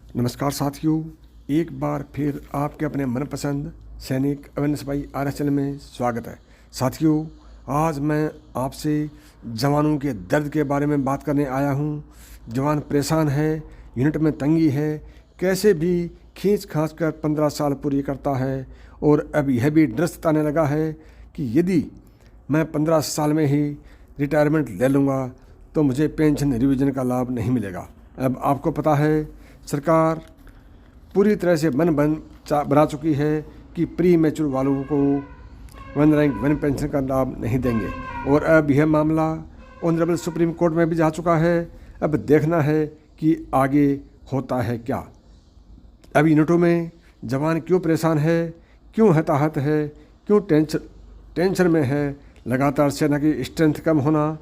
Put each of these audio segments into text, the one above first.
नमस्कार साथियों, एक बार फिर आपके अपने मनपसंद सैनिक अवेयरनेस बाई RS चैनल में स्वागत है। साथियों, आज मैं आपसे जवानों के दर्द के बारे में बात करने आया हूँ। जवान परेशान है, यूनिट में तंगी है, कैसे भी खींच खांच कर 15 साल पूरी करता है और अब यह भी डर सताने लगा है कि यदि मैं 15 साल में ही रिटायरमेंट ले लूँगा तो मुझे पेंशन रिवीजन का लाभ नहीं मिलेगा। अब आपको पता है, सरकार पूरी तरह से बना चुकी है कि प्री मैच्योर वालों को 1 रैंक 1 पेंशन का लाभ नहीं देंगे और अब यह मामला ऑनरेबल सुप्रीम कोर्ट में भी जा चुका है। अब देखना है कि आगे होता है क्या। अब यूनिटों में जवान क्यों परेशान है, क्यों हताहत है, क्यों टेंशन में है। लगातार सेना की स्ट्रेंथ कम होना,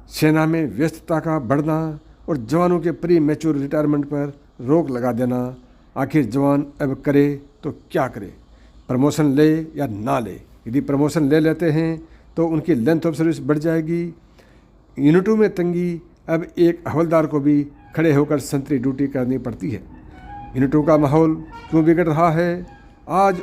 सेना में व्यस्तता का बढ़ना और जवानों के प्री मैच्योर रिटायरमेंट पर रोक लगा देना। आखिर जवान अब करे तो क्या करे, प्रमोशन ले या ना ले। यदि प्रमोशन ले लेते हैं तो उनकी लेंथ ऑफ सर्विस बढ़ जाएगी। यूनिटों में तंगी, अब एक हवलदार को भी खड़े होकर संतरी ड्यूटी करनी पड़ती है। यूनिटों का माहौल क्यों बिगड़ रहा है, आज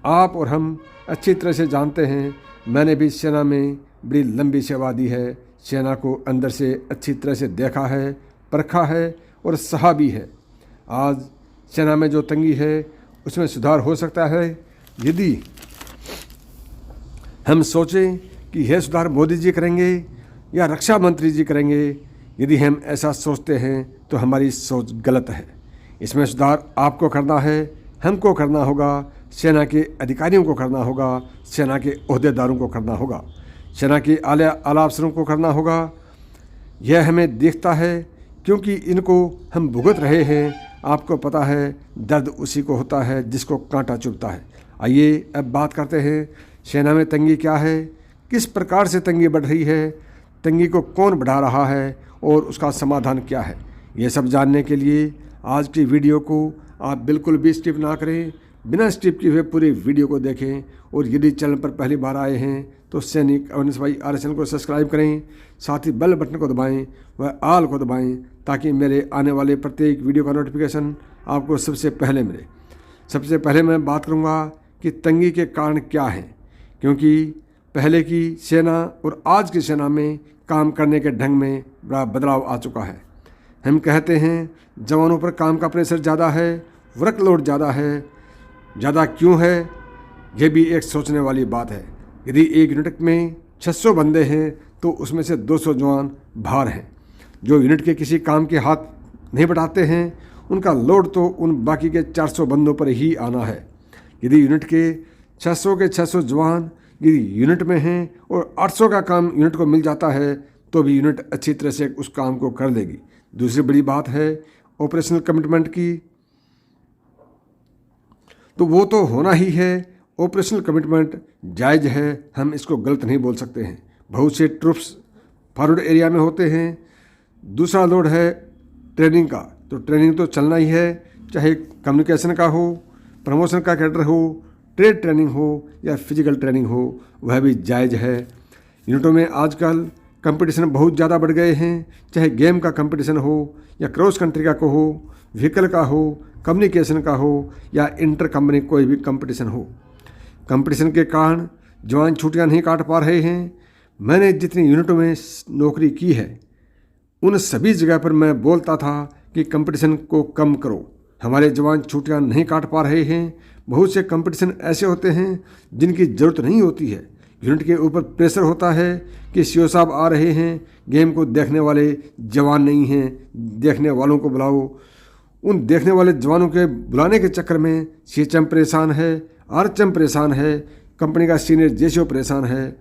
आप और हम अच्छी तरह से जानते हैं। मैंने भी सेना में बड़ी लंबी सेवा दी है, सेना को अंदर से अच्छी तरह से देखा है, परखा है और सहा भी है। आज सेना में जो तंगी है उसमें सुधार हो सकता है यदि हम सोचें कि यह सुधार मोदी जी करेंगे या रक्षा मंत्री जी करेंगे। यदि हम ऐसा सोचते हैं तो हमारी सोच गलत है। इसमें सुधार आपको करना है, हमको करना होगा, सेना के अधिकारियों को करना होगा, सेना के ओहदेदारों को करना होगा, सेना के आला अफसरों को करना होगा। यह हमें दिखता है क्योंकि इनको हम भुगत रहे हैं। आपको पता है, दर्द उसी को होता है जिसको कांटा चुभता है। आइए अब बात करते हैं, सेना में तंगी क्या है, किस प्रकार से तंगी बढ़ रही है, तंगी को कौन बढ़ा रहा है और उसका समाधान क्या है। ये सब जानने के लिए आज की वीडियो को आप बिल्कुल भी स्किप ना करें, बिना स्किप किए हुए पूरी वीडियो को देखें। और यदि चैनल पर पहली बार आए हैं तो सैनिक अवेयरनेस बाई RS चैनल को सब्सक्राइब करें, साथ ही बेल बटन को दबाएं व आल को दबाएं ताकि मेरे आने वाले प्रत्येक वीडियो का नोटिफिकेशन आपको सबसे पहले मिले। सबसे पहले मैं बात करूंगा कि तंगी के कारण क्या हैं, क्योंकि पहले की सेना और आज की सेना में काम करने के ढंग में बड़ा बदलाव आ चुका है। हम कहते हैं जवानों पर काम का प्रेशर ज़्यादा है, वर्कलोड ज़्यादा है। ज़्यादा क्यों है, यह भी एक सोचने वाली बात है। यदि एक यूनिट में 600 बंदे हैं तो उसमें से 200 जवान बाहर हैं जो यूनिट के किसी काम के हाथ नहीं बढ़ाते हैं। उनका लोड तो उन बाकी के 400 बंदों पर ही आना है। यदि यूनिट के 600 के 600 जवान यदि यूनिट में हैं और 800 का काम यूनिट को मिल जाता है तो भी यूनिट अच्छी तरह से उस काम को कर लेगी। दूसरी बड़ी बात है ऑपरेशनल कमिटमेंट की, तो वो तो होना ही है। ऑपरेशनल कमिटमेंट जायज़ है, हम इसको गलत नहीं बोल सकते हैं। बहुत से ट्रूप्स फॉरवर्ड एरिया में होते हैं। दूसरा लोड है ट्रेनिंग का, तो ट्रेनिंग तो चलना ही है, चाहे कम्युनिकेशन का हो, प्रमोशन का कैडर हो, ट्रेड ट्रेनिंग हो या फिजिकल ट्रेनिंग हो, वह भी जायज़ है। यूनिटों में आजकल कंपटीशन बहुत ज़्यादा बढ़ गए हैं, चाहे गेम का कंपटीशन हो या क्रॉस कंट्री का हो, व्हीकल का हो, कम्युनिकेशन का हो या इंटर कंपनी कोई भी कंपटीशन हो। कंपटीशन के कारण जवान छुट्टियां नहीं काट पा रहे हैं। मैंने जितनी यूनिटों में नौकरी की है उन सभी जगह पर मैं बोलता था कि कंपटीशन को कम करो, हमारे जवान छुट्टियां नहीं काट पा रहे हैं। बहुत से कंपटीशन ऐसे होते हैं जिनकी ज़रूरत नहीं होती है। यूनिट के ऊपर प्रेशर होता है कि CO साहब आ रहे हैं, गेम को देखने वाले जवान नहीं हैं, देखने वालों को बुलाओ। उन देखने वाले जवानों के बुलाने के चक्कर में CHM परेशान है, RHM परेशान है, कंपनी का सीनियर JCO परेशान है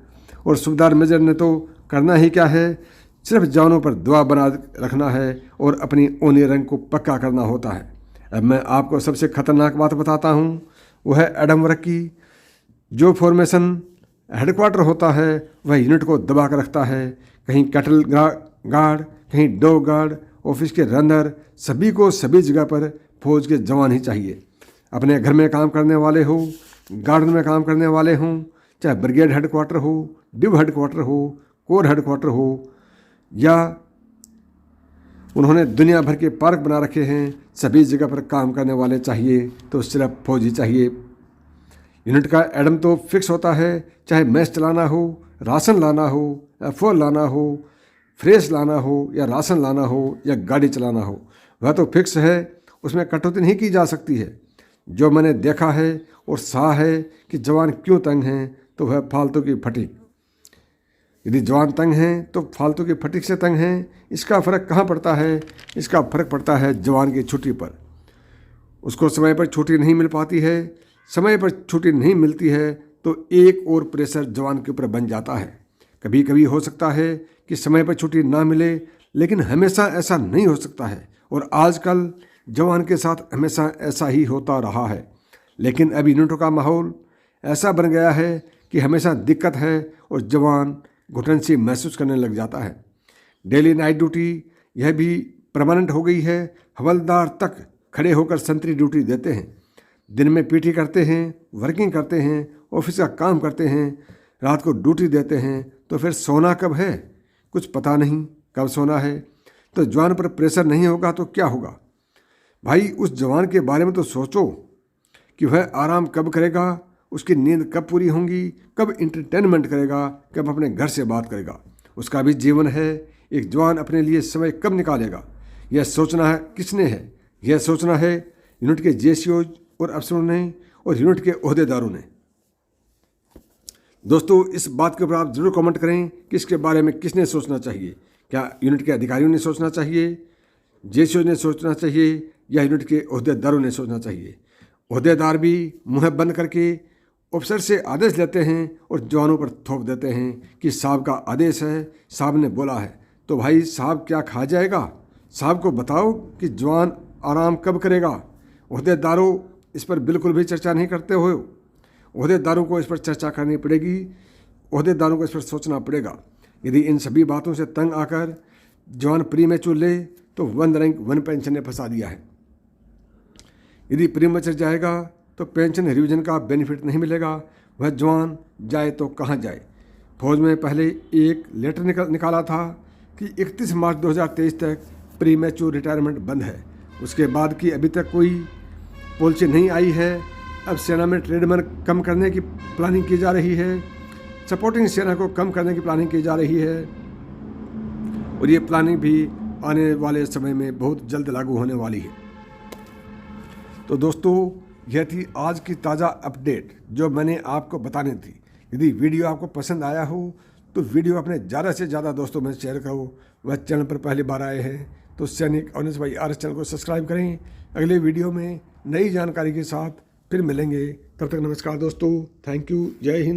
और सूबेदार मेजर ने तो करना ही क्या है, सिर्फ जवानों पर दबाव बना रखना है और अपनी ओनी रंग को पक्का करना होता है। अब मैं आपको सबसे खतरनाक बात बताता हूँ, वो है एडम वर्क की। जो फॉर्मेशन हेडक्वार्टर होता है वह यूनिट को दबा कर रखता है। कहीं कैटल गार्ड, कहीं डॉग गार्ड, ऑफिस के रनर, सभी को सभी जगह पर फौज के जवान ही चाहिए। अपने घर में काम करने वाले हो, गार्डन में काम करने वाले हों, चाहे ब्रिगेड हेडक्वार्टर हो, डिव हेडक्वार्टर हो, कोर हेडक्वार्टर हो या उन्होंने दुनिया भर के पार्क बना रखे हैं, सभी जगह पर काम करने वाले चाहिए तो सिर्फ फौजी चाहिए। यूनिट का एडम तो फिक्स होता है, चाहे मैच चलाना हो, राशन लाना हो, F4 लाना हो, फ्रेश लाना हो या राशन लाना हो या गाड़ी चलाना हो, वह तो फिक्स है, उसमें कटौती नहीं की जा सकती है। जो मैंने देखा है और सहा है कि जवान क्यों तंग हैं तो वह फालतू की फटीक। यदि जवान तंग हैं तो फालतू की फटीक से तंग हैं। इसका फ़र्क कहाँ पड़ता है? इसका फ़र्क पड़ता है जवान की छुट्टी पर। उसको समय पर छुट्टी नहीं मिल पाती है। समय पर छुट्टी नहीं मिलती है तो एक और प्रेशर जवान के ऊपर बन जाता है। कभी कभी हो सकता है कि समय पर छुट्टी ना मिले, लेकिन हमेशा ऐसा नहीं हो सकता है और आजकल जवान के साथ हमेशा ऐसा ही होता रहा है। लेकिन अब यूनिटों का माहौल ऐसा बन गया है कि हमेशा दिक्कत है और जवान घुटन सी महसूस करने लग जाता है। डेली नाइट ड्यूटी यह भी परमानेंट हो गई है। हवलदार तक खड़े होकर संतरी ड्यूटी देते हैं। दिन में पीटी करते हैं, वर्किंग करते हैं, ऑफिस का काम करते हैं, रात को ड्यूटी देते हैं। तो फिर सोना कब है? कुछ पता नहीं कब सोना है। तो जवान पर प्रेशर नहीं होगा तो क्या होगा? भाई उस जवान के बारे में तो सोचो कि वह आराम कब करेगा, उसकी नींद कब पूरी होंगी, कब इंटरटेनमेंट करेगा, कब अपने घर से बात करेगा। उसका भी जीवन है। एक जवान अपने लिए समय कब निकालेगा, यह सोचना है किसने है? यह सोचना है यूनिट के जेसीओ और अफसरों ने और यूनिट के ओहदेदारों ने। दोस्तों, इस बात के ऊपर आप ज़रूर कमेंट करें कि इसके बारे में किसने सोचना चाहिए। क्या यूनिट के अधिकारियों ने सोचना चाहिए, जेसीओ ने सोचना चाहिए या यूनिट के ओहदेदारों ने सोचना चाहिए? ओहदेदार भी मुँह बंद करके अफसर से आदेश लेते हैं और जवानों पर थोप देते हैं कि साहब का आदेश है, साहब ने बोला है। तो भाई साहब क्या खा जाएगा? साहब को बताओ कि जवान आराम कब करेगा। ओहदेदारों इस पर बिल्कुल भी चर्चा नहीं करते हो। ओहदेदारों को इस पर चर्चा करनी पड़ेगी, ओहदेदारों को इस पर सोचना पड़ेगा। यदि इन सभी बातों से तंग आकर जवान प्रीमेच्योर ले तो 1 रैंक 1 पेंशन ने फंसा दिया है। यदि प्रीमेच्योर जाएगा तो पेंशन रिवीजन का बेनिफिट नहीं मिलेगा। वह जवान जाए तो कहाँ जाए? फौज में पहले एक लेटर निकाला था कि 31 मार्च 2023 तक प्रीमेच्योर रिटायरमेंट बंद है। उसके बाद की अभी तक कोई पॉलिसी नहीं आई है। अब सेना में ट्रेडमैन कम करने की प्लानिंग की जा रही है, सपोर्टिंग सेना को कम करने की प्लानिंग की जा रही है और ये प्लानिंग भी आने वाले समय में बहुत जल्द लागू होने वाली है। तो दोस्तों, यह थी आज की ताज़ा अपडेट जो मैंने आपको बतानी थी। यदि वीडियो आपको पसंद आया हो तो वीडियो अपने ज़्यादा से ज़्यादा दोस्तों में शेयर करो। वह चैनल पर पहली बार आए हैं तो सैनिक ऑनेस्ट भाई RS चैनल को सब्सक्राइब करें। अगले वीडियो में नई जानकारी के साथ फिर मिलेंगे। तब तक नमस्कार दोस्तों, थैंक यू, जय हिंद।